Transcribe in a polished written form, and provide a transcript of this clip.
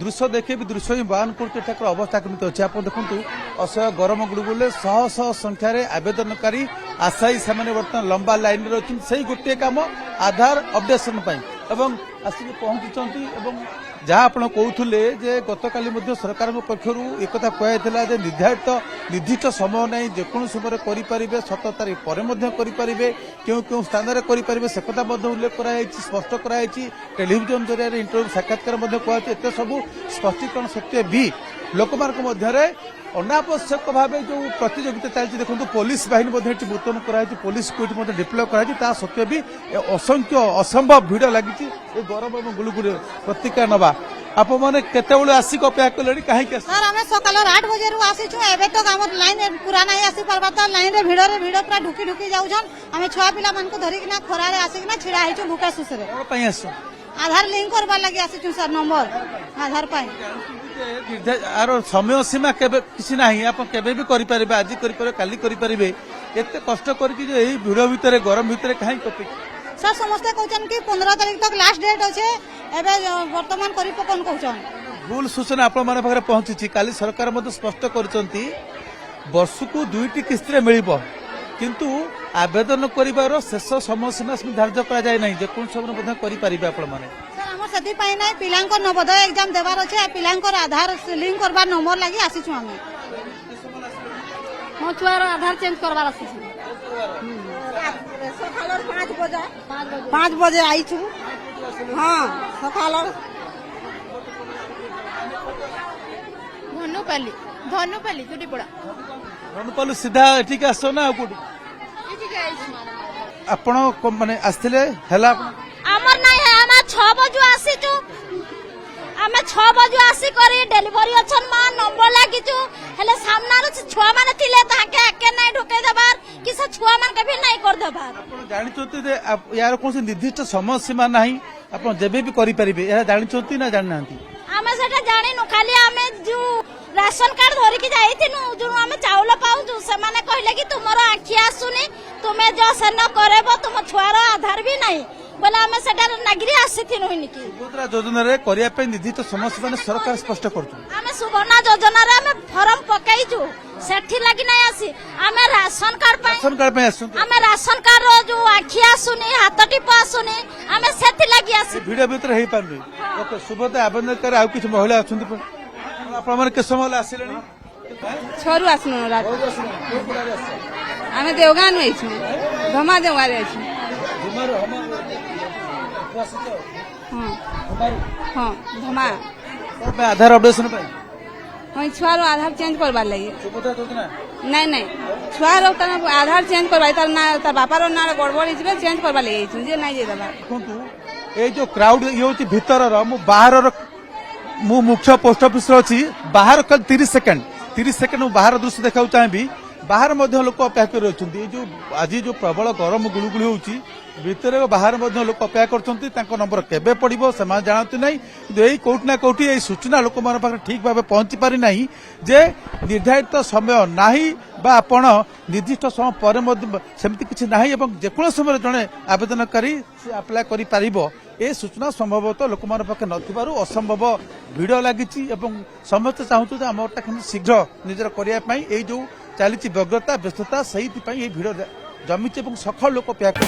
दृश्य देखे भी दृश्य ही बयान करते अवस्था केमी अच्छे आप देखु असह्य गरम गुड़गुड़े शह शह संख्यार आवेदनकारी आशायी से बर्तमान लंबा लाइन में अच्छे से गोटे कम आधार अपडेशन आसिक पहुंची जहाँ आप कहते जे गतकाली सरकार पक्षर एक कहला निर्धारित समय नहीं जेको समय करें 17 तारीख पर करें क्यों क्यों स्थान में करें से कथा उल्लेख कराई स्पष्ट कराई टेलीविजन जरिया इंटरव्यू साक्षात्कार कहते एत सब स्पष्टीकरण सत्वे भी लोक अनावश्यक भाव जो प्रतियोगिता चलती देखो पुलिस बाहिनी मुतयन कराई पुलिस को डिप्लय कराई सत्वे भी असंख्य असंभव भिड़ लगी गरम और गुड़गुड़ी प्रतिक्रिया नवा आप मैंने केतबे आसिक अपेक्षा कले कहीं सर आम सकाल 8 बजे आसीचु एबे तो आम लाइन पूरा नहीं आसी पारबा तो लाइन रे भिड़ पूरा ढुकी ढुकी जाउछन आम छुआ पिला मान को धरिकिना खरा रे आसिकिना छिड़ा आइछु भूका सुसरे आधार लिंक करबा लागि आसीचु सर नंबर आधार पाई आर समय सीमा केबे किसी नाही आप केबे भी करि परिबे आज करि परिबे काली करि परिबे एते कष्ट करके जे एही भिड़ भितरे गरम भितरे काहे कपि सर समस्त कहछन कि 15 तारीख तक लास्ट डेट अछि एबे वर्तमान करि पकन कहछन भूल सूचना आप माने पाखरे पहुंची काली सरकार मते स्पष्ट करचंती वर्ष को 2टी किस्त रे मिलिबो किंतु आवेदन करिवार शेष समय सीमा निर्धारित करा जाय नै जे कोन समय मध्ये करि परिबे आप माने सर हमर सती पाई नै पिलांको नवोदय एग्जाम देबार अछि पिलांको आधार लिंक करबा नंबर लागि आसीछु हम मो छुआर आधार चेंज करबार आसीछु सकाल 5 बजे आइछु हां सकाल धनुपाली जुडीपड़ा धनुपाली सीधा एठी आसो ना कोठी आपण माने आस्थिले हला हमर नाही है हम 6 बजे आसीचु हमें 6 बजे आसी करी डिलीवरी अछन मा नंबर लागिचु हेले सामना रे छुआ माने थिले ताके एके नै ढुके देबार कि से छुआ मान के भी नै कर देबार आपण जानि चोती जे यार कोन निर्दिष्ट समय सीमा नाही आपण जेबे भी करि परिबे या जानि चोती ना जानि नांती हमें सेटा जानि न खाली हमें जो राशन कार्ड धरि के जाइथिनु जो हमें चावल पाउ से माने कहले कि तुमरो आखि आसुनी तुमे जो सेन करबो तुम छुआर आधार भी नहीं बोला हमें सेटा नागरी आसीथिनु हिनकी सुभद्रा योजना रे करिया पे निर्दिष्ट समय सीमा सरकार स्पष्ट करछु हमें सुवर्णा योजना रे हमें फॉर्म पकाइछु सेठी लागि नै आसी हमें राशन कार्ड पे आसु हमें राशन कार्ड रो जो आखि आसुनी हाथ टिप आसुनी हमें सेठी लागि आसी भिडियो भीतर हे पारबे ओके सुभद्रा आवेदन करे आ किछ महिला अछंती आप मन के समय आसिलेनी छोरू आसनो रात आमे देवगान में छु धमा देवा रे छु हां हां धमा पे आधार अपडेशन पे हम छुआर आधार चेंज करबा लागि सुभद्रा योजना नहीं नहीं छुआर आधार चेंज करबा तार ना तार बापार ना गड़बड़ हिजबे चेंज करबा लागि छु जे नहीं जे दबा देखंतु ए जो क्राउड ये होची भीतर रो मु बाहर रो मु मुख्य पोस्ट ऑफिस रो छी बाहर कल 30 सेकंड मु बाहर दृश्य देखाउ चाहेबी बाहर मध्य लोक अपेक्षा कर रहिछंती जो आज जो प्रबल गरम गुळुगुळी होची भीतर बाहर मध्य लोक अपेक्षा करछंती तांको नंबर केबे पड़िबो से मान जानती नै किंतु एई कोट ना कोठी एई सूचना लोक मान पाखरे ठीक भाबे पहुंची पारि नाही जे निर्धारित समय नाही बा आपण निर्दिष्ट समय पर सेमति किछि नाही एवं जेकोन समय जणे आवेदनकारी से अप्लाई करि पारिबो ए सूचना संभवतः लोक मान पाखे नथिबारु असंभव भिड़ लागिछि एवं समस्त चाहूछु जे हमरटा खनि शीघ्र निजर करिया पई एई जो चली व्यग्रता व्यस्तता से भिड़ जमी सखल लोक प्याक